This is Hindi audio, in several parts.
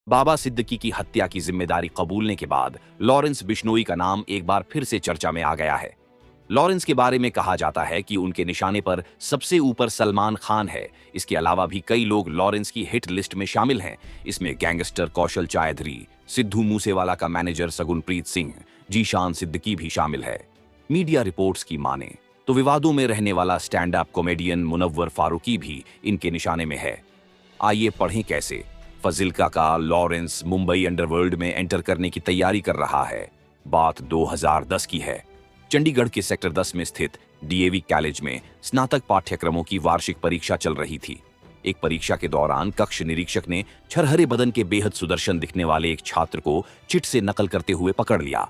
बाबा सिद्दीकी की हत्या की जिम्मेदारी कबूलने के बाद लॉरेंस बिश्नोई का नाम एक बार फिर से चर्चा में आ गया है। लॉरेंस के बारे में कहा जाता है कि उनके निशाने पर सबसे ऊपर सलमान खान है। इसके अलावा भी कई लोग लॉरेंस की हिट लिस्ट में शामिल हैं। इसमें गैंगस्टर कौशल चायधरी, सिद्धू मूसेवाला का मैनेजर सगुनप्रीत सिंह, जीशान सिद्दीकी भी शामिल है। मीडिया रिपोर्ट्स की माने तो विवादों में रहने वाला stand up comedian Munawar Faruqui भी इनके निशाने में है। आइए पढ़ें कैसे। फजिल्का का लॉरेंस मुंबई अंडरवर्ल्ड में एंटर करने की तैयारी कर रहा है। बात 2010 की है। चंडीगढ़ के सेक्टर 10 में स्थित डीएवी कॉलेज में स्नातक पाठ्यक्रमों की वार्षिक परीक्षा चल रही थी। एक परीक्षा के दौरान कक्ष निरीक्षक ने छरहरे बदन के बेहद सुदर्शन दिखने वाले एक छात्र को चिट से नकल करते हुए पकड़ लिया।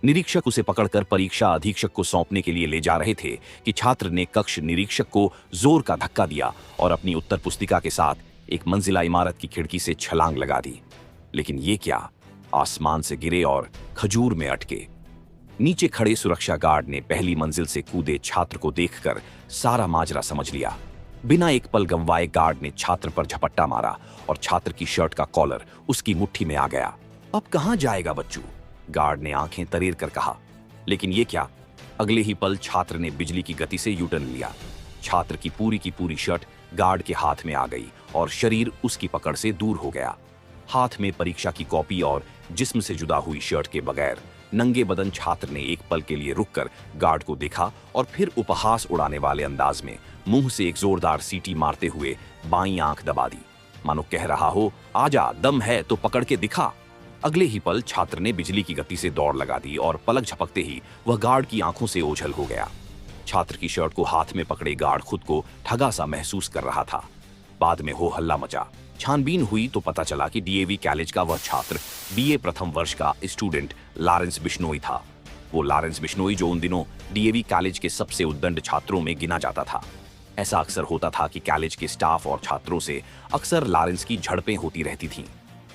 निरीक्षक उसे पकड़कर परीक्षा अधीक्षक को सौंपने के लिए ले जा रहे थे कि छात्र ने कक्ष निरीक्षक को जोर का धक्का दिया और अपनी उत्तर पुस्तिका के साथ एक मंजिला इमारत की खिड़की से छलांग लगा दी। लेकिन ये क्या, आसमान से गिरे और खजूर में अटके। नीचे खड़े सुरक्षा गार्ड ने पहली मंजिल से कूदे छात्र को देखकर सारा माजरा समझ लिया। बिना एक पल गंवाए गार्ड ने छात्र पर झपट्टा मारा और छात्र की शर्ट का कॉलर उसकी मुट्ठी में आ गया। अब कहां जाएगा बच्चू, गार्ड ने आंखें तरेर कर कहा। लेकिन ये क्या, अगले ही पल छात्र ने बिजली की गति से यूटर्न लिया। छात्र की पूरी शर्ट गार्ड के हाथ में आ गई और शरीर उसकी पकड़ से दूर हो गया। हाथ में परीक्षा की कॉपी और जिस्म से जुदा हुई शर्ट के बगैर नंगे बदन छात्र ने एक पल के लिए रुककर गार्ड को देखा और फिर उपहास उड़ाने वाले अंदाज में मुंह से एक जोरदार सीटी मारते हुए बाईं आंख दबा दी, मानो कह रहा हो, आजा, दम है तो पकड़ के दिखा। अगले ही पल छात्र ने बिजली की गति से दौड़ लगा दी और पलक झपकते ही वह गार्ड की आंखों से ओझल हो गया। छात्र की शर्ट को हाथ में पकड़े गार्ड खुद को ठगा सा महसूस कर रहा था। बाद में हो हल्ला मचा। छानबीन हुई तो पता चला कि डीएवी कॉलेज का वह छात्र बीए प्रथम वर्ष का स्टूडेंट लॉरेंस बिश्नोई था। वो लॉरेंस बिश्नोई जो उन दिनों डीएवी कॉलेज के सबसे उद्दंड छात्रों में गिना जाता था। ऐसा अक्सर होता था कि कॉलेज के स्टाफ और छात्रों से अक्सर लॉरेंस की झड़पें होती रहती थीं।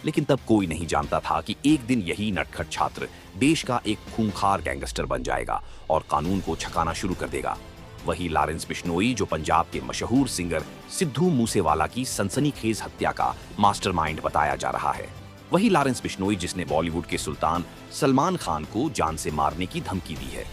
लेकिन तब कोई नहीं जानता था कि एक दिन यही नटखट छात्र देश का एक खूंखार गैंगस्टर बन जाएगा और कानून को छकाना शुरू कर देगा। वही लॉरेंस बिश्नोई जो पंजाब के मशहूर सिंगर सिद्धू मूसेवाला की सनसनीखेज हत्या का मास्टरमाइंड बताया जा रहा है। वही लॉरेंस बिश्नोई जिसने बॉलीवुड के सुल्तान सलमान खान को जान से मारने की धमकी दी है।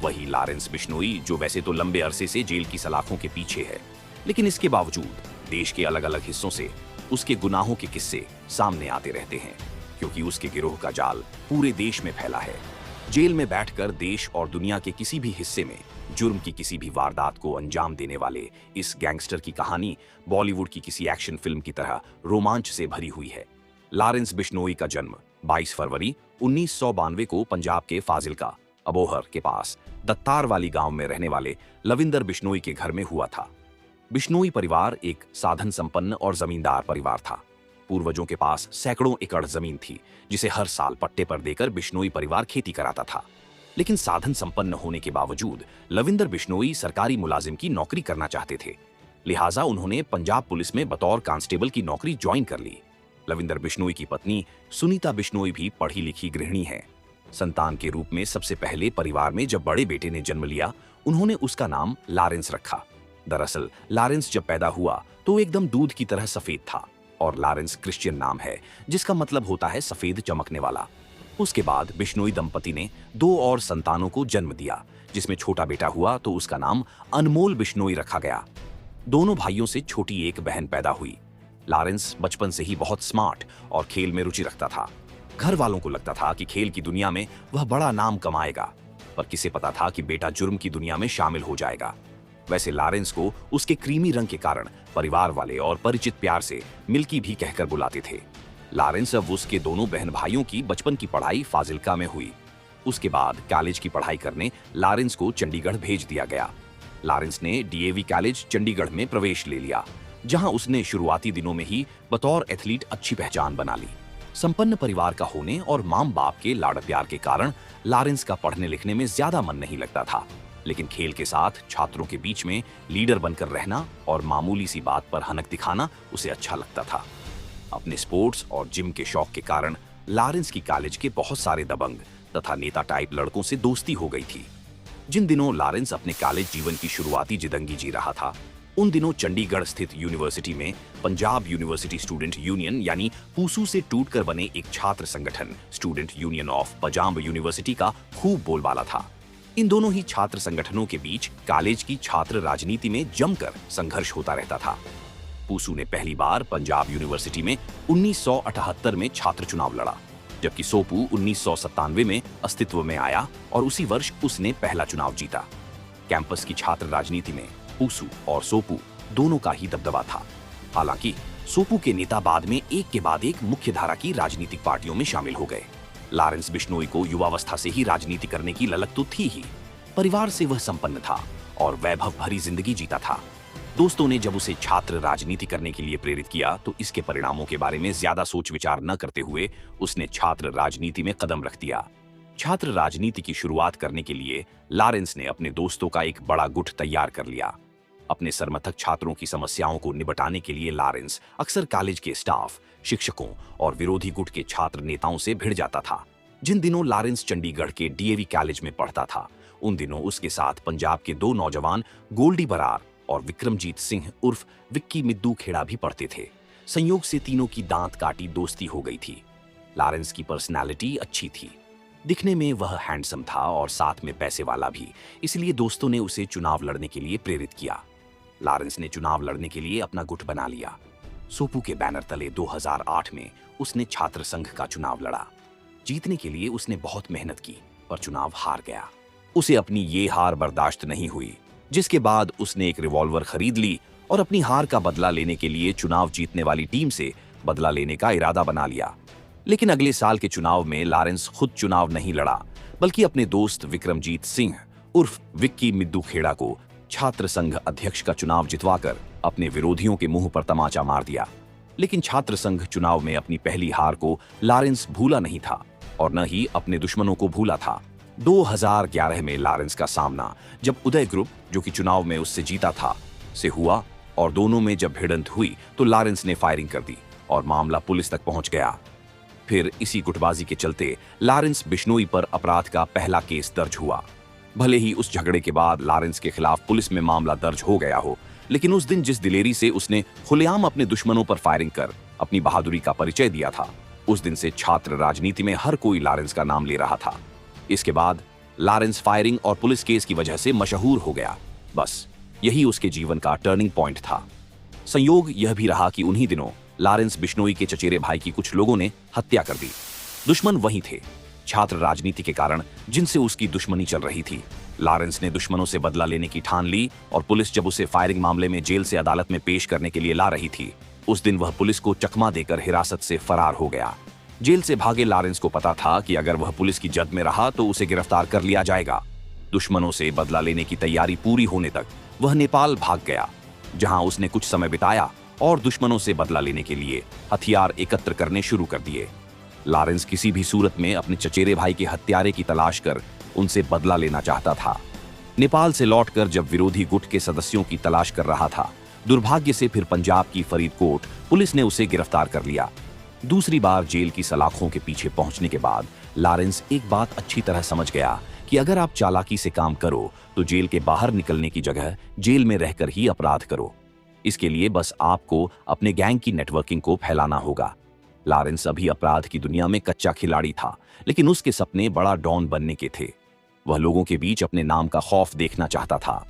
वही लॉरेंस बिश्नोई जो वैसे तो लंबे अरसे से जेल की सलाखों के पीछे है, लेकिन इसके बावजूद देश के अलग अलग हिस्सों से उसके गुनाहों के किस्से सामने आते रहते हैं, क्योंकि उसके गिरोह का जाल पूरे देश में फैला है। जेल में बैठकर देश और दुनिया के किसी भी हिस्से में जुर्म की किसी भी वारदात को अंजाम देने वाले इस गैंगस्टर की कहानी बॉलीवुड की किसी एक्शन फिल्म की तरह रोमांच से भरी हुई है। लॉरेंस बिश्नोई का जन्म 22 फरवरी 1992 को पंजाब के फाजिल्का अबोहर के पास दत्तार वाली गांव में रहने वाले लविंदर बिश्नोई के घर में हुआ था। बिश्नोई परिवार एक साधन संपन्न और जमींदार परिवार था। पूर्वजों के पास सैकड़ों एकड़ जमीन थी जिसे हर साल पट्टे पर देकर बिश्नोई परिवार खेती कराता था। लेकिन साधन संपन्न होने के बावजूद लविंदर बिश्नोई सरकारी मुलाजिम की नौकरी करना चाहते थे। लिहाजा उन्होंने पंजाब पुलिस में बतौर कांस्टेबल की नौकरी ज्वाइन कर ली। लविंदर बिश्नोई की पत्नी सुनीता बिश्नोई भी पढ़ी लिखी गृहिणी है। संतान के रूप में सबसे पहले परिवार में जब बड़े बेटे ने जन्म लिया, उन्होंने उसका नाम लॉरेंस रखा। दरअसल लॉरेंस जब पैदा हुआ तो एकदम दूध की तरह सफेद था और लॉरेंस क्रिश्चियन नाम है जिसका मतलब होता है सफेद चमकने वाला। उसके बाद बिश्नोई दंपति ने 2 और संतानों को जन्म दिया, जिसमें छोटा बेटा हुआ तो उसका नाम अनमोल बिश्नोई रखा गया। दोनों भाइयों से छोटी एक बहन पैदा हुई। लॉरेंस बचपन से ही बहुत स्मार्ट और खेल में रुचि रखता था। घर वालों को लगता था कि खेल की दुनिया में वह बड़ा नाम कमाएगा, पर किसे पता था कि बेटा जुर्म की दुनिया में शामिल हो जाएगा। वैसे लॉरेंस को उसके क्रीमी रंग के कारण परिवार वाले और परिचित प्यार से मिल्की भी कहकर बुलाते थे। लॉरेंस अब उसके दोनों बहन भाइयों की बचपन की पढ़ाई फाजिल्का में हुई। उसके बाद कॉलेज की पढ़ाई करने लॉरेंस को चंडीगढ़ भेज दिया गया। लॉरेंस ने डीएवी कॉलेज चंडीगढ़ में प्रवेश ले लिया, जहां उसने शुरुआती दिनों में ही बतौर एथलीट अच्छी पहचान बना ली। संपन्न परिवार का होने और माम बाप के लाड़ प्यार के कारण लॉरेंस का पढ़ने लिखने में ज्यादा मन नहीं लगता था, लेकिन खेल के साथ छात्रों के बीच में लीडर बनकर रहना और मामूली सी बात पर हनक दिखाना उसे अच्छा लगता था। अपने स्पोर्ट्स और जिम के शौक के कारण लॉरेंस की कॉलेज के बहुत सारे दबंग तथा नेता टाइप लड़कों से दोस्ती हो गई थी। जिन दिनों लॉरेंस अपने कॉलेज जीवन की शुरुआती जिदंगी जी रहा था, उन दिनों चंडीगढ़ स्थित यूनिवर्सिटी में पंजाब यूनिवर्सिटी स्टूडेंट यूनियन यानी पूसू से टूटकर बने एक छात्र संगठन student union of Punjab university का खूब बोलबाला था। इन दोनों ही छात्र संगठनों के बीच कॉलेज की छात्र राजनीति में जमकर संघर्ष होता रहता था। पूसू ने पहली बार पंजाब यूनिवर्सिटी में 1978 में छात्र चुनाव लड़ा, जबकि सोपू 1997 में अस्तित्व में आया और उसी वर्ष उसने पहला चुनाव जीता। कैंपस की छात्र राजनीति में पूसू और सोपू दोनों का ही दबदबा था। हालांकि सोपू के नेता बाद में एक के बाद एक मुख्य धारा की राजनीतिक पार्टियों में शामिल हो गए। लॉरेंस बिश्नोई को युवावस्था से ही राजनीति करने की ललक तो थी ही, परिवार से वह संपन्न था और वैभव भरी जिंदगी जीता था। दोस्तों ने जब उसे छात्र राजनीति करने के लिए प्रेरित किया तो इसके परिणामों के बारे में ज्यादा सोच विचार न करते हुए उसने छात्र राजनीति में कदम रख दिया। छात्र राजनीति की शुरुआत करने के लिए लॉरेंस ने अपने दोस्तों का एक बड़ा गुट तैयार कर लिया। अपने सरमथक छात्रों की समस्याओं को निपटाने के लिए लॉरेंस अक्सर कॉलेज के स्टाफ, शिक्षकों और विरोधी गुट के छात्र नेताओं से भिड़ जाता था। जिन दिनों लॉरेंस चंडीगढ़ के डीएवी कॉलेज में पढ़ता था, उन दिनों उसके साथ पंजाब के दो नौजवान गोल्डी बरार और विक्रमजीत सिंह उर्फ विक्की मिद्दू खेड़ा भी पढ़ते थे। संयोग से तीनों की दांत काटी दोस्ती हो गई थी। लॉरेंस की पर्सनालिटी अच्छी थी, दिखने में वह हैंडसम था और साथ में पैसे वाला भी, इसलिए दोस्तों ने उसे चुनाव लड़ने के लिए प्रेरित किया। लॉरेंस ने चुनाव लड़ने के लिए अपना गुट बना लिया। सोपू के बैनर तले 2008 में उसने छात्र संघ का चुनाव लड़ा। जीतने के लिए उसने बहुत मेहनत की, पर चुनाव हार गया। उसे अपनी ये हार बर्दाश्त नहीं हुई, जिसके बाद उसने एक रिवॉल्वर खरीद ली और अपनी हार का बदला लेने के लिए चुनाव जीतने वाली टीम से बदला लेने का इरादा बना लिया। लेकिन अगले साल के चुनाव में लॉरेंस खुद चुनाव नहीं लड़ा, बल्कि अपने दोस्त विक्रमजीत सिंह उर्फ विक्की मिद्दू खेड़ा को छात्र संघ अध्यक्ष का चुनाव जितवाकर अपने विरोधियों के मुंह पर तमाचा मार दिया। लेकिन छात्र संघ चुनाव में अपनी पहली हार को लॉरेंस भूला नहीं था और न ही अपने दुश्मनों को भूला था। 2011 में लॉरेंस का सामना जब उदय ग्रुप, जो कि चुनाव में उससे जीता था, से हुआ और दोनों में जब भिड़ंत हुई तो लॉरेंस ने फायरिंग कर दी और मामला पुलिस तक पहुंच गया। फिर इसी गुटबाजी के चलते लॉरेंस बिश्नोई पर अपराध का पहला केस दर्ज हुआ। भले ही उस झगड़े के बाद लॉरेंस के खिलाफ पुलिस में मामला दर्ज हो गया हो, लेकिन उस दिन जिस दिलेरी से उसने खुलेआम अपने दुश्मनों पर फायरिंग कर अपनी बहादुरी का परिचय दिया था, उस दिन से छात्र राजनीति में हर कोई लॉरेंस का नाम ले रहा था। इसके बाद लॉरेंस फायरिंग और पुलिस केस की वजह से मशहूर हो गया। बस यही उसके जीवन का टर्निंग पॉइंट था। संयोग यह भी रहा कि उन्हीं दिनों लॉरेंस बिश्नोई के चचेरे भाई की कुछ लोगों ने हत्या कर दी। दुश्मन वही थे, छात्र राजनीति के कारण जिनसे उसकी दुश्मनी चल रही थी। लॉरेंस ने दुश्मनों से बदला लेने की ठान ली और पुलिस जब उसे फायरिंग मामले में जेल से अदालत में पेश करने के लिए ला रही थी, उस दिन वह पुलिस को चकमा देकर हिरासत से फरार हो गया। जेल से भागे लॉरेंस को पता था कि अगर वह पुलिस की जद में रहा तो उसे गिरफ्तार कर लिया जाएगा। दुश्मनों से बदला लेने की तैयारी पूरी होने तक वह नेपाल भाग गया, जहां उसने कुछ समय बिताया और दुश्मनों से बदला लेने के लिए हथियार एकत्र करने शुरू कर दिए। लॉरेंस किसी भी सूरत में अपने चचेरे भाई के हत्यारे की तलाश कर उनसे बदला लेना चाहता था। नेपाल से लौटकर जब विरोधी गुट के सदस्यों की तलाश कर रहा था, दुर्भाग्य से फिर पंजाब की फरीदकोट पुलिस ने उसे गिरफ्तार कर लिया। दूसरी बार जेल की सलाखों के पीछे पहुंचने के बाद लॉरेंस एक बात अच्छी तरह समझ गया कि अगर आप चालाकी से काम करो तो जेल के बाहर निकलने की जगह जेल में रहकर ही अपराध करो। इसके लिए बस आपको अपने गैंग की नेटवर्किंग को फैलाना होगा। लॉरेंस अभी अपराध की दुनिया में कच्चा खिलाड़ी था, लेकिन उसके सपने बड़ा डॉन बनने के थे। वह लोगों के बीच अपने नाम का खौफ देखना चाहता था।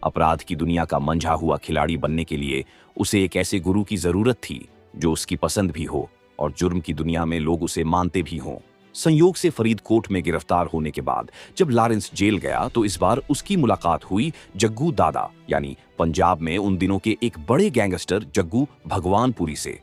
अपराध की दुनिया का मंझा हुआ खिलाड़ी बनने के लिए उसे एक ऐसे गुरु की जरूरत थी जो उसकी पसंद भी हो और जुर्म की दुनिया में लोग उसे मानते भी हों। संयोग से फरीदकोट में गिरफ्तार होने के बाद जब लॉरेंस जेल गया तो इस बार उसकी मुलाकात हुई जग्गू दादा यानी पंजाब में उन दिनों के एक बड़े गैंगस्टर जग्गू भगवानपुरी से।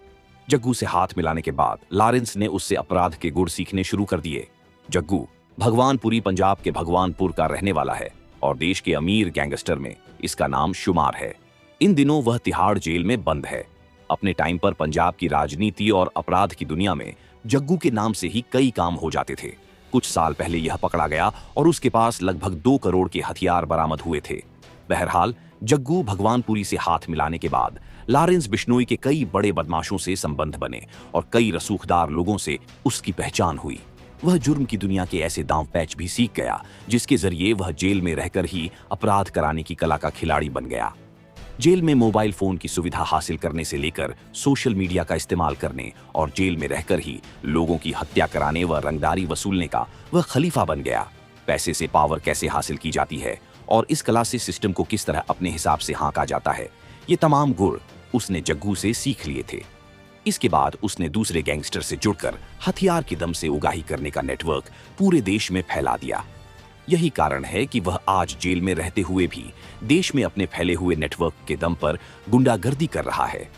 जग्गू से हाथ मिलाने के बाद लॉरेंस ने उससे अपराध के गुण सीखने शुरू कर दिए। जग्गू भगवानपुरी पंजाब के भगवानपुर का रहने वाला है और देश के अमीर गैंगस्टर में इसका नाम शुमार है। इन दिनों वह तिहाड़ जेल में बंद है। अपने टाइम पर पंजाब की राजनीति और अपराध की दुनिया में जग्गू के नाम से ही कई काम हो जाते थे। कुछ साल पहले यह पकड़ा गया और उसके पास लगभग 2 करोड़ के हथियार बरामद हुए थे। बहरहाल जग्गू भगवानपुरी से हाथ मिलाने के बाद लॉरेंस बिश्नोई के कई बड़े बदमाशों से संबंध बने और कई रसूखदार लोगों से उसकी पहचान हुई। वह जुर्म की दुनिया के ऐसे दांव पैच भी सीख गया जिसके जरिए वह जेल में रहकर ही अपराध कराने की कला का खिलाड़ी बन गया। जेल में मोबाइल फोन की सुविधा हासिल करने से लेकर सोशल मीडिया का इस्तेमाल करने और जेल में रहकर ही लोगों की हत्या कराने व रंगदारी वसूलने का वह खलीफा बन गया। पैसे से पावर कैसे हासिल की जाती है और इस कला से सिस्टम को किस तरह अपने हिसाब से हाँका जाता है, ये तमाम गुर उसने जग्गू से सीख लिए थे। इसके बाद उसने दूसरे गैंगस्टर से जुड़कर हथियार के दम से उगाही करने का नेटवर्क पूरे देश में फैला दिया। यही कारण है कि वह आज जेल में रहते हुए भी देश में अपने फैले हुए नेटवर्क के दम पर गुंडागर्दी कर रहा है।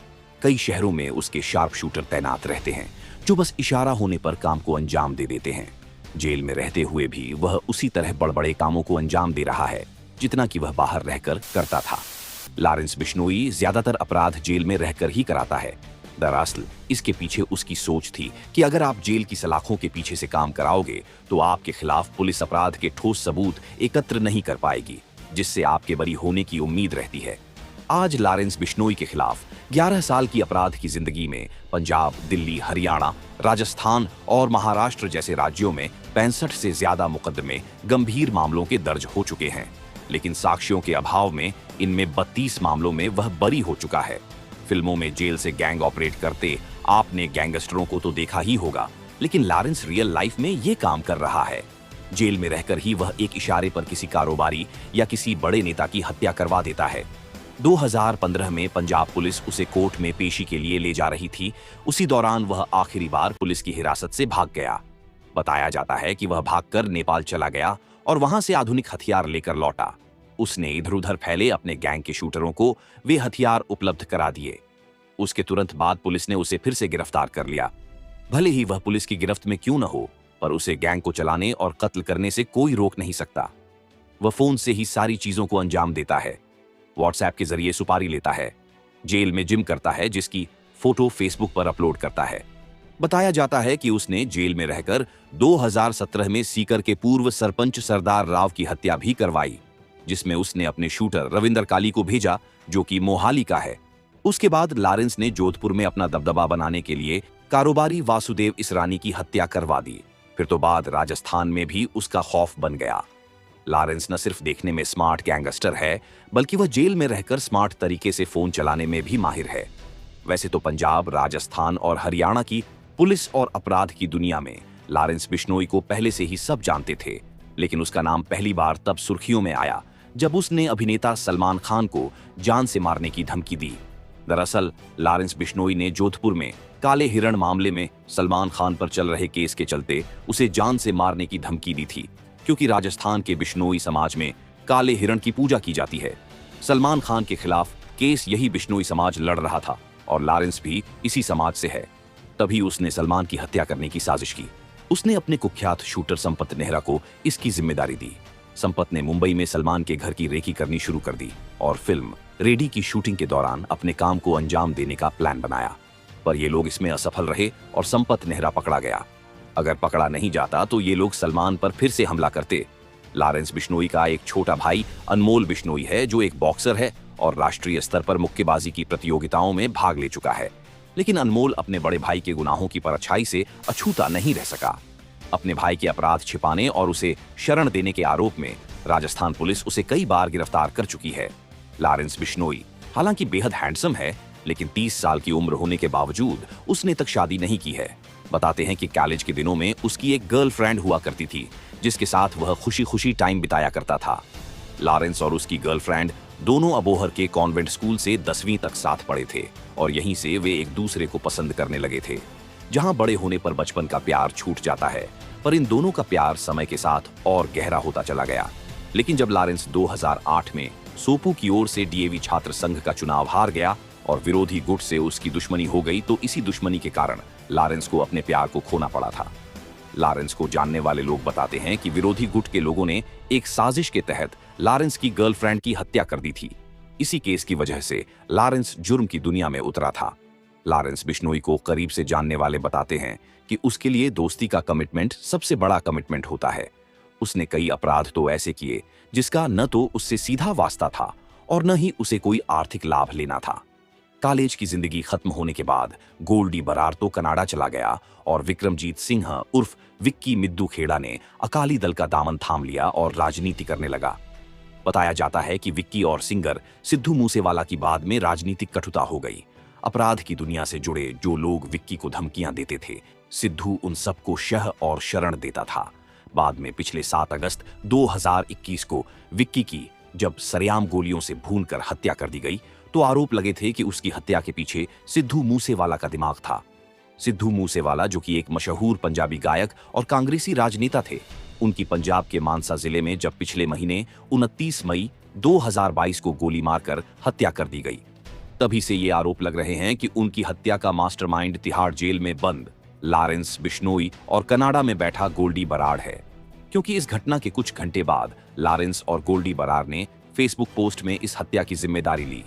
कई शहरों में उसके शार्प शूटर तैनात रहते हैं जो बस इशारा होने पर काम को अंजाम दे देते हैं। जेल में रहते हुए भी वह उसी तरह बड़बड़े कामों को अंजाम दे रहा है जितना कि वह बाहर रहकर करता था। लॉरेंस बिश्नोई ज्यादातर अपराध जेल में रहकर ही कराता है। दरअसल इसके पीछे उसकी सोच थी कि अगर आप जेल की सलाखों के पीछे से काम कराओगे तो आपके खिलाफ पुलिस अपराध के ठोस सबूत एकत्र नहीं कर पाएगी, जिससे आपके बरी होने की उम्मीद रहती है। आज लॉरेंस बिश्नोई के खिलाफ 11 साल की अपराध की जिंदगी में पंजाब, दिल्ली, हरियाणा, राजस्थान और महाराष्ट्र जैसे राज्यों में 65 से ज्यादा मुकदमे गंभीर मामलों के दर्ज हो चुके हैं, लेकिन साक्ष्यों के अभाव में इनमें 32 मामलों में वह बरी हो चुका है। फिल्मों में जेल से गैंग ऑपरेट करते आपने गैंगस्टरों को तो देखा ही होगा, लेकिन लॉरेंस रियल लाइफ में ये काम कर रहा है। जेल में रहकर ही वह एक इशारे पर किसी कारोबारी या किसी बड़े नेता की हत्या करवा देता है। 2015 में पंजाब पुलिस उसे कोर्ट में पेशी के लिए ले जा रही थी। उसी दौरान वह आखिरी बार पुलिस की हिरासत से भाग गया। बताया जाता है कि वह भागकर नेपाल चला गया और वहां से आधुनिक हथियार लेकर लौटा। उसने इधर उधर फैले अपने गैंग के शूटरों को वे हथियार उपलब्ध करा दिए। उसके तुरंत बाद पुलिस ने उसे फिर से गिरफ्तार कर लिया। भले ही वह पुलिस की गिरफ्त में क्यों न हो, पर उसे गैंग को चलाने और कत्ल करने से कोई रोक नहीं सकता। वह फोन से ही सारी चीजों को अंजाम देता है, व्हाट्सएप के जरिए सुपारी लेता है, जेल में जिम करता है जिसकी फोटो फेसबुक पर अपलोड करता है। बताया जाता है कि उसने जेल में रहकर 2017 में सीकर के पूर्व सरपंच सरदार राव की हत्या भी करवाई, जिसमें उसने अपने शूटर रविंदर काली को भेजा जो कि मोहाली का है। उसके बाद लॉरेंस ने जोधपुर में अपना दबदबा बनाने के लिए कारोबारी वासुदेव इसरानी की हत्या करवा दी। फिर तो बाद राजस्थान में भी उसका खौफ बन गया। लॉरेंस न सिर्फ देखने में स्मार्ट गैंगस्टर है, बल्कि वह जेल में रहकर स्मार्ट तरीके से फोन चलाने में भी माहिर है। वैसे तो पंजाब, राजस्थान और हरियाणा की पुलिस और अपराध की दुनिया में लॉरेंस बिश्नोई को पहले से ही सब जानते थे, लेकिन उसका नाम पहली बार तब सुर्खियों में आया जब उसने अभिनेता सलमान खान को जान से मारने की धमकी दी। दरअसल लॉरेंस बिश्नोई ने जोधपुर में काले हिरण मामले में सलमान खान पर चल रहे केस के चलते उसे जान से मारने की धमकी दी थी, क्योंकि राजस्थान के बिश्नोई समाज में काले हिरण की पूजा की जाती है। सलमान खान के खिलाफ केस यही बिश्नोई समाज लड़ रहा था और लॉरेंस भी इसी समाज से है। तभी उसने सलमान की हत्या करने की साजिश की। उसने अपने कुख्यात शूटर संपत नेहरा को इसकी जिम्मेदारी दी। संपत ने मुंबई में सलमान के घर की रेकी करनी शुरू कर दी और फिल्म रेडी की शूटिंग के दौरान अपने काम को अंजाम देने का प्लान बनाया, पर ये लोग इसमें असफल रहे और संपत नेहरा पकड़ा गया। अगर पकड़ा नहीं जाता तो ये लोग सलमान पर फिर से हमला करते। लॉरेंस बिश्नोई का एक छोटा भाई अनमोल बिश्नोई है जो एक बॉक्सर है और राष्ट्रीय स्तर पर मुक्केबाजी की प्रतियोगिताओं में भाग ले चुका है, लेकिन अनमोल अपने बड़े भाई के गुनाहों की परछाई से अछूता नहीं रह सका। अपने भाई के अपराध छिपाने और उसे शरण देने के आरोप में राजस्थान पुलिस उसे कई बार गिरफ्तार कर चुकी है। लॉरेंस बिश्नोई हालांकि बेहद हैंडसम है, लेकिन 30 साल की उम्र होने के बावजूद उसने तक शादी नहीं की है। बताते हैं कि कॉलेज के दिनों में उसकी एक गर्लफ्रेंड हुआ करती थी जिसके साथ वह खुशी खुशी टाइम बिताया करता था। लॉरेंस और उसकी गर्लफ्रेंड दोनों अबोहर के कॉन्वेंट स्कूल से 10वीं तक साथ पढ़े थे और यहीं से वे एक दूसरे को पसंद करने लगे थे। जहां बड़े होने पर बचपन का प्यार छूट जाता है, पर इन दोनों का प्यार समय के साथ और गहरा होता चला गया। लेकिन जब लॉरेंस 2008 में सोपू की ओर से डीएवी छात्र संघ का चुनाव हार गया और विरोधी गुट से उसकी दुश्मनी हो गई, तो इसी दुश्मनी के कारण लॉरेंस को अपने प्यार को खोना पड़ा था। लॉरेंस को जानने वाले लोग बताते हैं कि विरोधी गुट के लोगों ने एक साजिश के तहत लॉरेंस की गर्लफ्रेंड की हत्या कर दी थी। इसी केस की वजह से लॉरेंस जुर्म की दुनिया में उतरा था। लॉरेंस बिश्नोई को करीब से जानने वाले बताते हैं कि उसके लिए दोस्ती का कमिटमेंट सबसे बड़ा कमिटमेंट होता है। उसने कई अपराध तो ऐसे किए जिसका न तो उससे सीधा वास्ता था और न ही उसे कोई आर्थिक लाभ लेना था। कॉलेज की जिंदगी खत्म होने के बाद गोल्डी बरार तो कनाडा चला गया और विक्रमजीत सिंह उर्फ विक्की मिद्दू खेड़ा ने अकाली दल का दामन थाम लिया और राजनीति करने लगा। बताया जाता है कि विक्की और सिंगर सिद्धू मूसेवाला की बाद में राजनीतिक कटुता हो गई। अपराध की दुनिया से जुड़े जो लोग विक्की को धमकियां देते थे, सिद्धू उन सबको शह और शरण देता था। बाद में पिछले 7 अगस्त 2021 को विक्की की जब सरेआम गोलियों से भूनकर हत्या कर दी गई, तो आरोप लगे थे कि उसकी हत्या के पीछे सिद्धू मूसेवाला का दिमाग था। सिद्धू मूसेवाला, जो कि एक मशहूर पंजाबी गायक और कांग्रेसी राजनेता थे, उनकी पंजाब के मानसा जिले में जब पिछले महीने 29 मई 2022 को गोली मारकर हत्या कर दी गई, तभी से ये आरोप लग रहे हैं कि उनकी हत्या का मास्टरमाइंड तिहाड़ जेल में बंद लॉरेंस बिश्नोई और कनाडा में बैठा गोल्डी बराड़ है। क्योंकि इस घटना के कुछ घंटे बाद लॉरेंस और गोल्डी बराड़ ने फेसबुक पोस्ट में इस हत्या की जिम्मेदारी ली,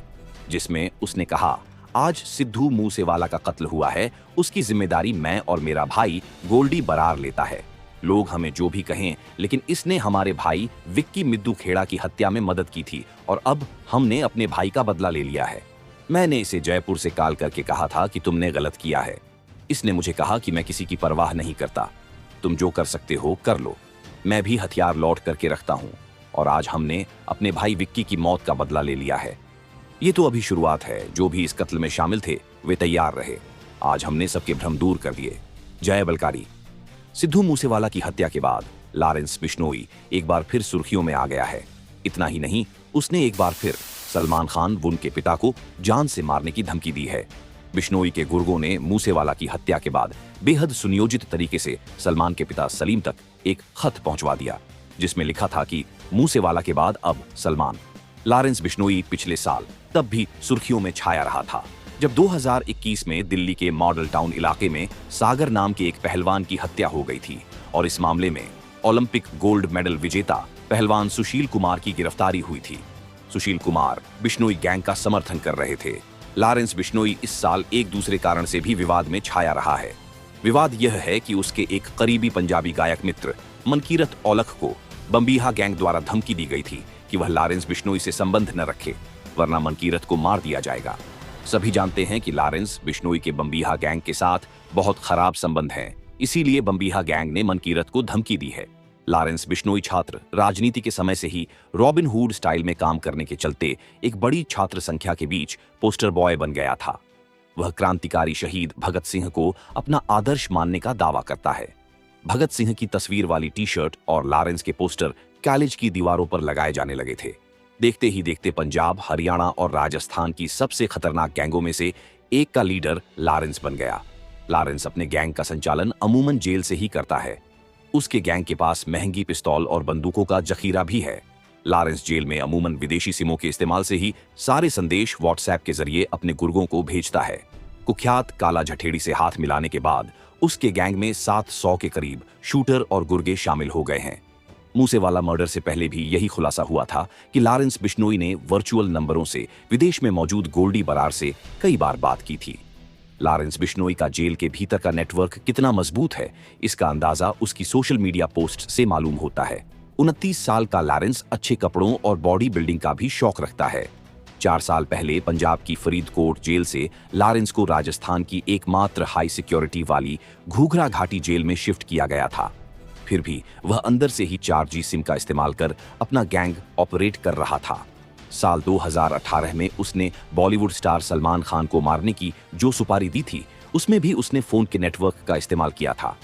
जिसमें उसने कहा, आज सिद्धू मूसेवाला का कत्ल हुआ है, उसकी जिम्मेदारी मैं और मेरा भाई गोल्डी बराड़ लेता है। लोग हमें जो भी कहें, लेकिन इसने हमारे भाई विक्की मिद्दू खेड़ा की हत्या में मदद की थी और अब हमने अपने भाई का बदला ले लिया है। मैंने इसे जयपुर से कॉल करके कहा था कि तुमने गलत किया है। इसने मुझे कहा कि मैं किसी की परवाह नहीं करता, तुम जो कर सकते हो कर लो। मैं भी हथियार लौट करके रखता हूं और आज हमने अपने भाई विक्की की मौत का बदला ले लिया है। ये तो अभी शुरुआत है, जो भी इस कत्ल में शामिल थे वे तैयार रहे। आज हमने सबके भ्रम दूर कर दिए। जय बलकारी। सिद्धू मूसेवाला की हत्या के बाद लॉरेंस बिश्नोई एक बार फिर सुर्खियों में आ गया है। इतना ही नहीं, उसने एक बार फिर सलमान खान व उनके पिता को जान से मारने की धमकी दी है। बिश्नोई के गुर्गों ने मूसेवाला की हत्या के बाद बेहद सुनियोजित तरीके से सलमान के पिता सलीम तक एक खत पहुंचवा दिया, जिसमें लिखा था कि मूसेवाला के बाद अब सलमान। लॉरेंस बिश्नोई पिछले साल तब भी सुर्खियों में छाया रहा था, जब 2021 में दिल्ली के मॉडल टाउन इलाके में सागर नाम के एक पहलवान की हत्या हो गई थी और इस मामले में ओलंपिक गोल्ड मेडल विजेता पहलवान सुशील कुमार की गिरफ्तारी हुई थी। सुशील कुमार बिश्नोई गैंग का समर्थन कर रहे थे। लॉरेंस बिश्नोई इस साल एक दूसरे कारण से भी विवाद में छाया रहा है। विवाद यह है कि उसके एक करीबी पंजाबी गायक मित्र मनकीरत औलख को बम्बीहा गैंग द्वारा धमकी दी गई थी कि वह लॉरेंस बिश्नोई से संबंध न रखे, वरना मनकीरत को मार दिया जाएगा। सभी जानते हैं कि लॉरेंस बिश्नोई के बम्बीहा गैंग के साथ बहुत खराब संबंध हैं, इसीलिए बम्बीहा गैंग ने मनकीरत को धमकी दी है। लॉरेंस बिश्नोई छात्र राजनीति के समय से ही रॉबिन हुड स्टाइल में काम करने के चलते एक बड़ी छात्र संख्या के बीच पोस्टर बॉय बन गया था। वह क्रांतिकारी शहीद भगत सिंह को अपना आदर्श मानने का दावा करता है। भगत सिंह की तस्वीर वाली टी-शर्ट और लॉरेंस के पोस्टर कॉलेज की दीवारों पर लगाए जाने लगे थे। देखते ही देखते पंजाब, हरियाणा और राजस्थान की सबसे खतरनाक गैंगों में से एक का लीडर लॉरेंस बन गया। लॉरेंस अपने गैंग का संचालन अमूमन जेल से ही करता है। उसके गैंग के पास महंगी पिस्तौल और बंदूकों का जखीरा भी है। लॉरेंस जेल में अमूमन विदेशी सिमों के इस्तेमाल से ही सारे संदेश व्हाट्सएप के जरिए अपने गुर्गों को भेजता है। कुख्यात काला झठेड़ी से हाथ मिलाने के बाद उसके गैंग में 700 के करीब शूटर और गुर्गे शामिल हो गए हैं। मूसेवाला मर्डर से पहले भी यही खुलासा हुआ था कि लॉरेंस बिश्नोई ने वर्चुअल नंबरों से विदेश में मौजूद गोल्डी बराड़ से कई बार बात की थी। लॉरेंस बिश्नोई का जेल के भीतर का नेटवर्क कितना मजबूत है, इसका अंदाजा उसकी सोशल मीडिया पोस्ट से मालूम होता है। 29 साल का लॉरेंस अच्छे कपड़ों और बॉडी बिल्डिंग का भी शौक रखता है। 4 साल पहले पंजाब की फरीदकोट जेल से लॉरेंस को राजस्थान की एकमात्र हाई सिक्योरिटी वाली घूघरा घाटी जेल में शिफ्ट किया गया था। फिर भी वह अंदर से ही 4G सिम का इस्तेमाल कर अपना गैंग ऑपरेट कर रहा था। साल 2018 में उसने बॉलीवुड स्टार सलमान खान को मारने की जो सुपारी दी थी, उसमें भी उसने फोन के नेटवर्क का इस्तेमाल किया था।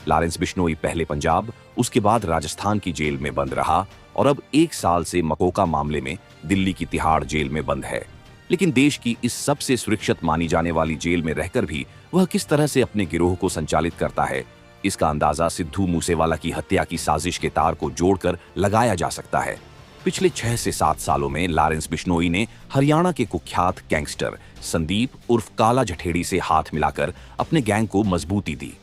लॉरेंस बिश्नोई पहले पंजाब, उसके बाद राजस्थान की जेल में बंद रहा और अब 1 साल से मकोका मामले में दिल्ली की तिहाड़ जेल में बंद है। लेकिन देश की इस सबसे सुरक्षित मानी जाने वाली जेल में रहकर भी वह किस तरह से अपने गिरोह को संचालित करता है, इसका अंदाजा सिद्धू मूसेवाला की हत्या की साजिश के तार को जोड़कर लगाया जा सकता है। पिछले 6 से 7 सालों में लॉरेंस बिश्नोई ने हरियाणा के कुख्यात गैंगस्टर संदीप उर्फ काला झठेड़ी से हाथ मिलाकर अपने गैंग को मजबूती दी।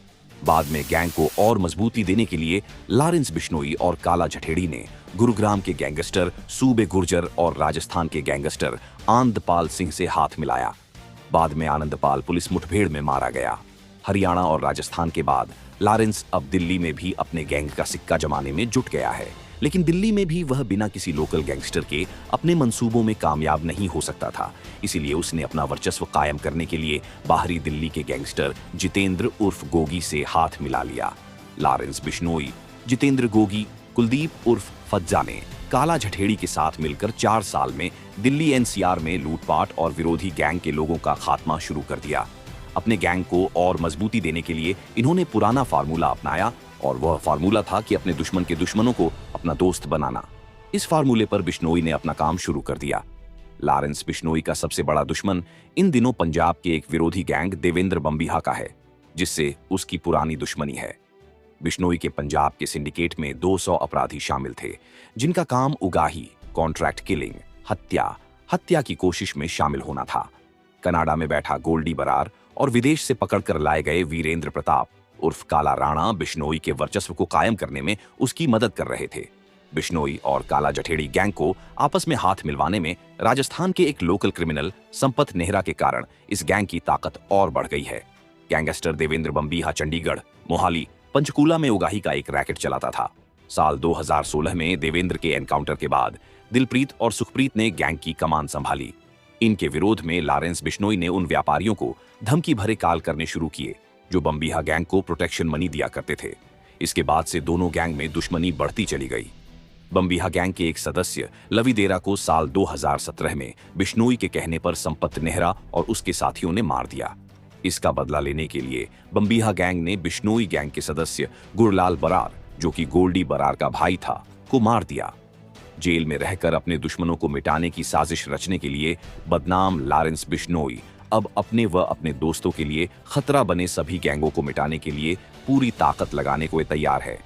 बाद में गैंग को और मजबूती देने के लिए लॉरेंस बिश्नोई और काला झठेड़ी ने गुरुग्राम के गैंगस्टर सूबे गुर्जर और राजस्थान के गैंगस्टर आनंदपाल सिंह से हाथ मिलाया। बाद में आनंदपाल पुलिस मुठभेड़ में मारा गया। हरियाणा और राजस्थान के बाद लॉरेंस अब दिल्ली में भी अपने गैंग का सिक्का जमाने में जुट गया है। लेकिन दिल्ली में भी वह बिना किसी लोकल गैंगस्टर के अपने मंसूबों में कामयाब नहीं हो सकता था। इसीलिए उसने अपना वर्चस्व कायम करने के लिए बाहरी दिल्ली के गैंगस्टर जितेंद्र उर्फ गोगी से हाथ मिला लिया। लॉरेंस बिश्नोई, जितेंद्र गोगी, कुलदीप उर्फ फज्जा ने काला झठेड़ी के साथ मिलकर 4 साल में दिल्ली एनसीआर में लूटपाट और विरोधी गैंग के लोगों का खात्मा शुरू कर दिया। अपने गैंग को और मजबूती देने के लिए इन्होंने पुराना फार्मूला अपनाया और वह फार्मूला था कि अपने दुश्मन के दुश्मनों को अपना दोस्त बनाना। इस फार्मूले पर बिश्नोई ने अपना काम शुरू कर दिया। लॉरेंस बिश्नोई का सबसे बड़ा दुश्मन इन दिनों पंजाब के एक विरोधी गैंग देवेंद्र बम्बीहा का है, जिससे उसकी पुरानी दुश्मनी है। बिश्नोई के पंजाब के सिंडिकेट में 200 अपराधी शामिल थे, जिनका काम उगाही, कॉन्ट्रैक्ट किलिंग, हत्या की कोशिश में शामिल होना था। कनाडा में बैठा गोल्डी बरार और विदेश से पकड़कर लाए गए वीरेंद्र प्रताप उर्फ काला राणा बिश्नोई के वर्चस्व को कायम करने में उसकी मदद कर रहे थे। बिश्नोई और काला जठेड़ी गैंग को आपस में हाथ मिलवाने में राजस्थान के एक लोकल क्रिमिनल संपत नेहरा के कारण इस गैंग की ताकत और बढ़ गई है। गैंगस्टर देवेंद्र बम्बीहा चंडीगढ़, मोहाली, पंचकूला में उगाही का एक रैकेट चलाता था। साल 2016 में देवेंद्र के एनकाउंटर के बाद दिलप्रीत और सुखप्रीत ने गैंग की कमान संभाली। इनके विरोध में लॉरेंस बिश्नोई ने उन व्यापारियों को धमकी भरे काल करने शुरू किए जो बम्बीहा गैंग को प्रोटेक्शन मनी दिया करते थे। इसके बाद से दोनों गैंग में दुश्मनी बढ़ती चली गई। बम्बीहा गैंग के एक सदस्य लवी देरा को साल 2017 में बिश्नोई के कहने पर संपत नेहरा और उसके साथियों ने मार दिया। इसका बदला लेने के लिए बम्बीहा गैंग ने बिश्नोई गैंग के सदस्य गुरलाल बरार, जो कि गोल्डी बरार का भाई था, को मार दिया। जेल में रहकर अपने दुश्मनों को मिटाने की साजिश रचने के लिए बदनाम लॉरेंस बिश्नोई अब अपने व अपने दोस्तों के लिए खतरा बने सभी गैंगों को मिटाने के लिए पूरी ताकत लगाने को तैयार है।